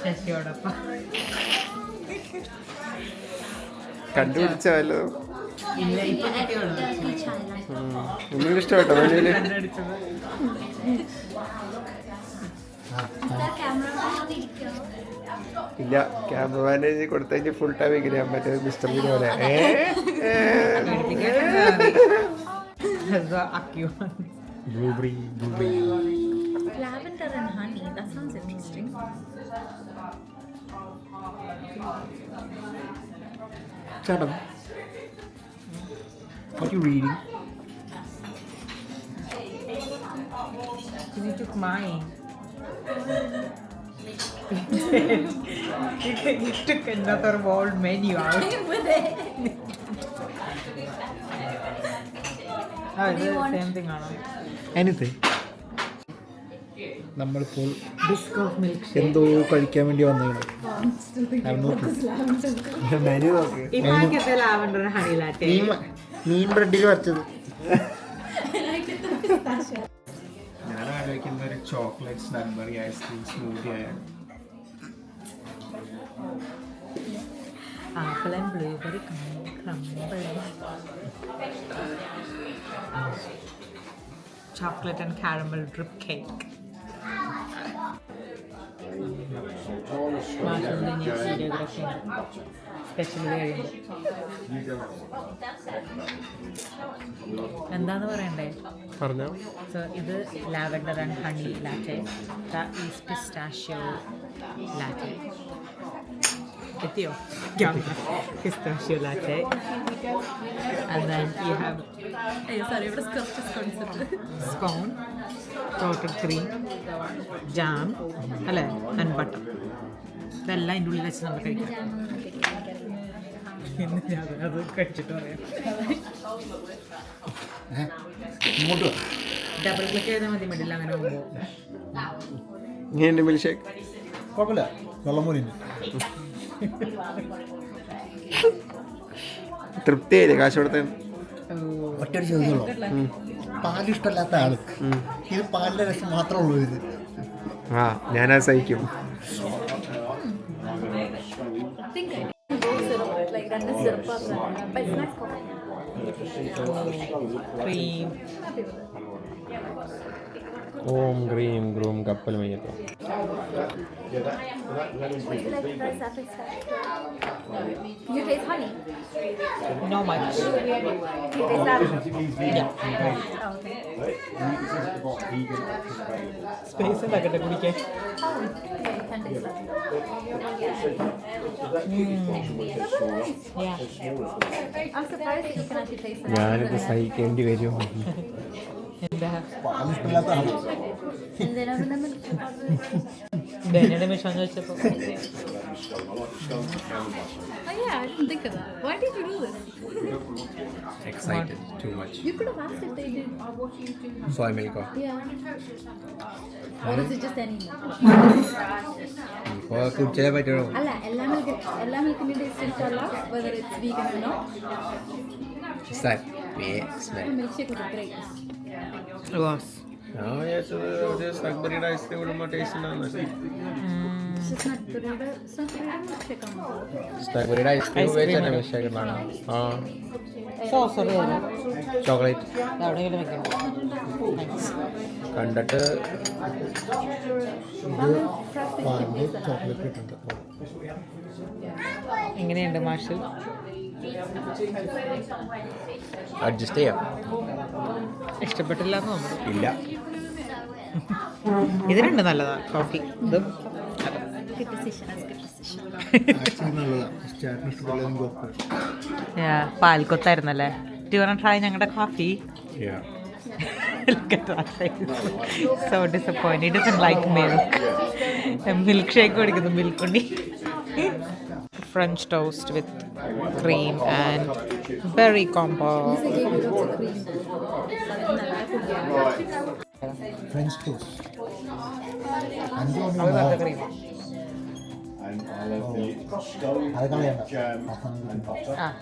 ശശിയോടൊപ്പം കണ്ടുപിടിച്ചല്ലോ. ഇല്ല ഇപ്പൊ ഒന്നും ഇഷ്ടപ്പെട്ടോ മനുവില്? ഇല്ല, ക്യാമറമാനെ കൊടുത്തു ഫുൾ ടൈം ഇങ്ങനെ മറ്റേ മിസ്റ്റർ ബീൻ പോലെ blueberry Lavender and honey, that sounds interesting. Madam, what are you reading? You took mine. You took another whole menu out. Oh, it's the same thing, Anna. Anything. നമ്മളിപ്പോൾ Biscuit milk shake. എന്തോ കഴിക്കാൻ വേണ്ടി വന്നതാണ്. Menu നോക്ക്. If I get the lavender and honey latte. മീൻ ബ്രെഡിൽ വച്ചത്. ഞാൻ ആലോചിക്കുന്ന ഒരു ചോക്ലേറ്റ് സ്നഗ്ബറി ഐസ്ക്രീം സ്മൂത്തി ആയാണ്. Apple and blueberry crumble. Chocolate and caramel drip cake. എന്താന്ന് പറയണ്ടേ? പറഞ്ഞോ. സോ ഇത് lavender and honey latte, is pistachio latte. എത്തിയോ? Pistachio latte. And then you have scone, coated cream, jam, അല്ലേ, and butter. ഇതെല്ലാം അതിൻ്റെ ഉള്ളിൽ വെച്ച് നമുക്ക് കഴിക്കാം. അത് കഴിച്ചിട്ട് പറയാം. ഡബിൾ ക്ലിക്ക് ചെയ്താൽ മതി മിഡിൽ അങ്ങനെ പോകുമ്പോൾ. ഇങ്ങനെ മിൽക്ക് ഷേക്ക് കുഴപ്പമില്ല, വെള്ളം പോലെ തൃപ്തിയായില്ലേ കാശ് കൊടുത്ത? ഒറ്റൊരു ചോദ്യമുള്ളൂ, പാലിഷ്ടമല്ലാത്ത ആൾക്ക് ഇത് പാലിൻ്റെ രസം മാത്രമേ ഉള്ളൂ. ഇത് ആ ഞാനത് സഹിക്കും. ക്രീം. ഓം ഗ്രീം ഗ്രൂം കപ്പൽ മയ്യത്തോ. You taste honey? No much. You taste lavender? Yeah. Space ഉണ്ടാക്കട്ടെ കുടിക്കാൻ. I'm surprised that you can actually taste it. ഞാനിത് സഹിക്കേണ്ടി വരും. എന്താ പാലിഷ്ടമില്ലാത്ത ആൾ And then I remember ബെനയുടെ മിഷൻ വെച്ചപ്പോൾ oh yeah, I didn't think of that. Why did you do this? Excited too much. You could have asked if they did. Soy milk. Yeah. Or is it just any milk? ഇപ്പോൾ കുടിച്ചാലേ പറ്റുള്ളൂ. അല്ല എല്ലാ മിൽക്കിന്റെ taste ഇഷ്ടമല്ല whether it's vegan or not. Just that weird smell. Milkshake was great. Was. ഞാൻ വിചാരിച്ചത് ഒരു സഗ്ബറിയുടെ ice cream ഇടുമ്പോൾ taste ഉണ്ടാകുന്നത്. It's just not good. It's not good milkshake ആണോ? സഗ്ബറിയുടെ ഐസ്ക്രീം ഉപയോഗിച്ചാണ് മിൽക്ക് ഉണ്ടാകുന്നത്. ആ സോസ് ചോക്ലേറ്റ് എവിടെയെങ്കിലും വെക്കാം. കണ്ടിട്ട് പാലിൽ ചോക്ലേറ്റ് ഇട്ടുണ്ട്. എങ്ങനെയുണ്ട് മാഷ്? അഡ്ജസ്റ്റ് ചെയ്യാം. ഇഷ്ടപ്പെട്ടില്ല എന്ന് തോന്നുന്നു. ഇല്ല, ഇത് രണ്ട് നല്ലതാ കോഫി. ഇതും Good decision. That's good decision. Actually നല്ലതാണ്. ചേട്ടന് ഇഷ്ടപ്പെടില്ലെങ്കിൽ ഓക്കെ. പാൽക്കൊത്തായിരുന്നല്ലേ. Do you want to try ഞങ്ങളുടെ coffee? Yeah. Look at that face. So disappointed. He doesn't like milk. Milkshake കുടിക്കുന്നു milk ഉണ്ടി. French toast with cream and berry combo. They gave you lots of cream. French toast. അഞ്ച് മണി അത് നല്ല cream. അത് കളയണ്ട.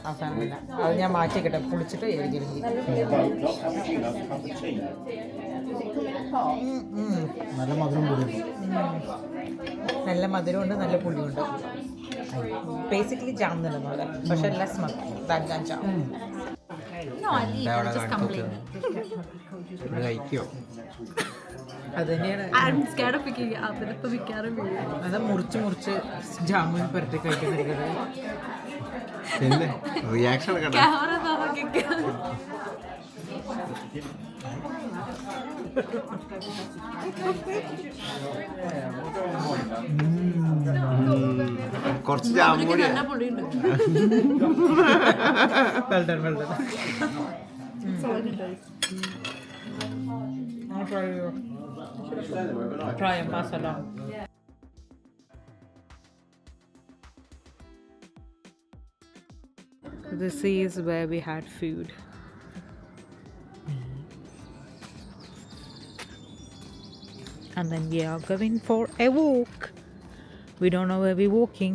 അവസാനം ഇല്ല. അത് ഞാൻ മാറ്റിക്കട്ടെ പുളിച്ചിട്ട് എരിഞ്ഞിരിക്കും. നല്ല മധുരം കൂടിയുണ്ട്. നല്ല മധുരമുണ്ട്, നല്ല പുളിയുണ്ട്. ബേസിക്കലി ജാം തന്നെ പോലെ, പക്ഷെ ലെസ് മധുരം than jam. No, I'll eat. I'll just complain. കഴിക്കോ? അത് തന്നെയാണ്. I'm scared of picking it up. It's മിക്കവാറും വീഴും. അത് മുറിച്ച് ജാമുൻ പുരട്ടി കഴിക്കുന്നിരിക്കുന്നത്. പിന്നെ റിയാക്ഷൻ കണ്ട Camera നോക്കിക്കോ. കുറച്ച് ജാം കൂടി. നല്ല പൊടിയുണ്ട്. Well done. I'll try you. Try and pass along. This is where we had food. And then we are going for a walk. We don't know where we're walking.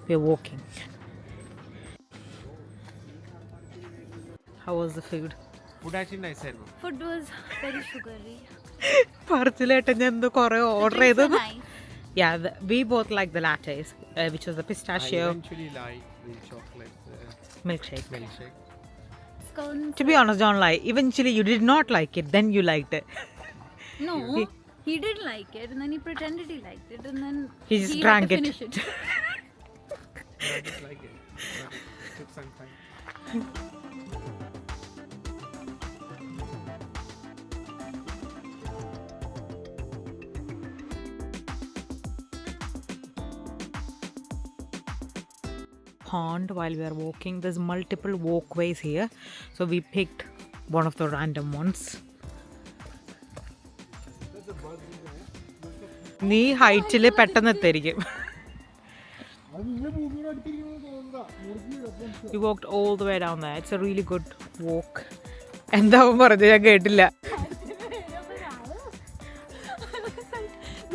We're walking. How was the food? Food actually nice ആയിരുന്നു. Food was very sugary. പറച്ചിലേട്ടൻ ഞാൻ എന്തോ കുറെ order ചെയ്തു. Nice. Yeah, we both like the lattes, which was the I pistachio eventually like the chocolate milkshake. milkshake. Scones. To be honest, don't lie. Eventually, you did not like it. Then you liked it. No, he did like it, and then he pretended he liked it, and then He just had drank to it. finish it. I just like it. Took some time. Pond while we are walking. There's multiple walkways here, so we picked one of the random ones. നീ ഹൈറ്റിൽ പെട്ടെന്ന് എത്തിയിരിക്കും. We walked all the way down there. It's a really good walk. എന്താവും പറഞ്ഞത് ഞാൻ കേട്ടില്ല.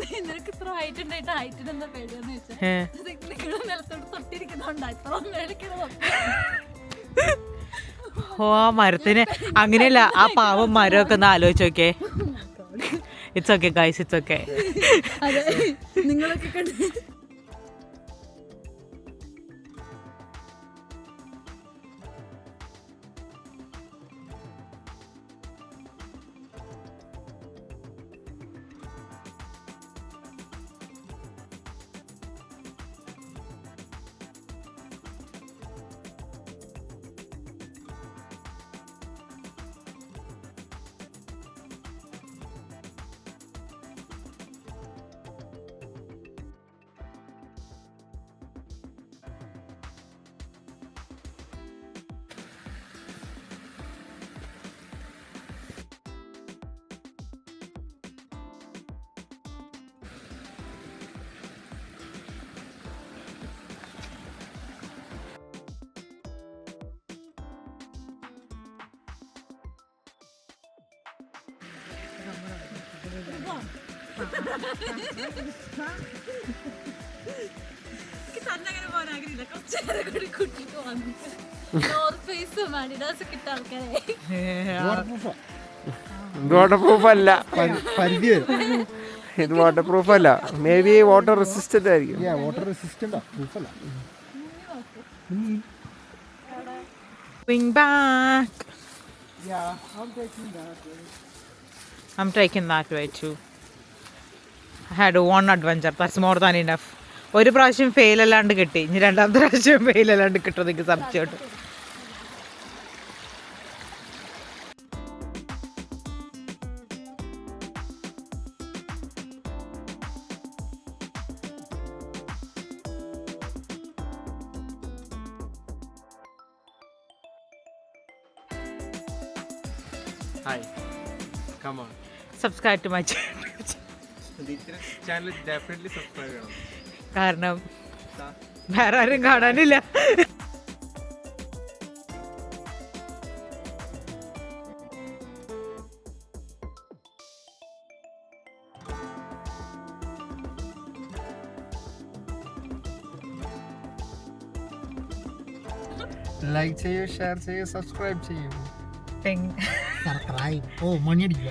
നിനക്ക് ഇത്ര height ഉണ്ടായിട്ട് ഹൈറ്റിന് എന്താ പേടിയെന്ന് വെച്ചാൽ ഏ. നിങ്ങളുടെ നിലത്തോട് തൊട്ടിരിക്കുന്നതുകൊണ്ടാ ഇത്ര മേടിക്കണം. ഓ ആ മരത്തിന് അങ്ങനെയല്ല, ആ പാവം മരമൊക്കെ ഒന്ന് ആലോചിച്ച് നോക്കേ. It's okay guys, it's okay. അതെ, നിങ്ങളൊക്കെ കണ്ട് തന്നെ അങ്ങനെ പോകാൻ ആഗ്രഹമില്ല. കുറച്ച് നേരം കൂടി കൂട്ടിട്ട് വന്നു. നോർത്ത് ഫേസും അഡിഡാസും കിട്ടാൻ ആൾക്കാരെ. ഇത് വാട്ടർ പ്രൂഫ് അല്ല, പരിധി വരും. ഇത് വാട്ടർ പ്രൂഫ് അല്ല, മേ ബി വാട്ടർ റെസിസ്റ്റന്റ് ആയിരിക്കും. Water റെസിസ്റ്റൻ്റാ, പ്രൂഫല്ല. Going back. I'm taking that way too. I had one adventure. That's more than enough. ഒരു പ്രാവശ്യം ഫെയിൽ അല്ലാണ്ട് കിട്ടി, ഇനി രണ്ടാമത്തെ പ്രാവശ്യം ഫെയിൽ അല്ലാണ്ട് കിട്ടും എനിക്ക് സംശയമുണ്ട്. Hi, come on. Subscribe to my channel. Channel definitely subscribe ചെയ്യണം. കാരണം വേറെ ആരും കാണാനില്ല. ലൈക്ക് ചെയ്യൂ, ഷെയർ ചെയ്യൂ, സബ്സ്ക്രൈബ് ചെയ്യൂ. ഓ മണി അടിക്കുക.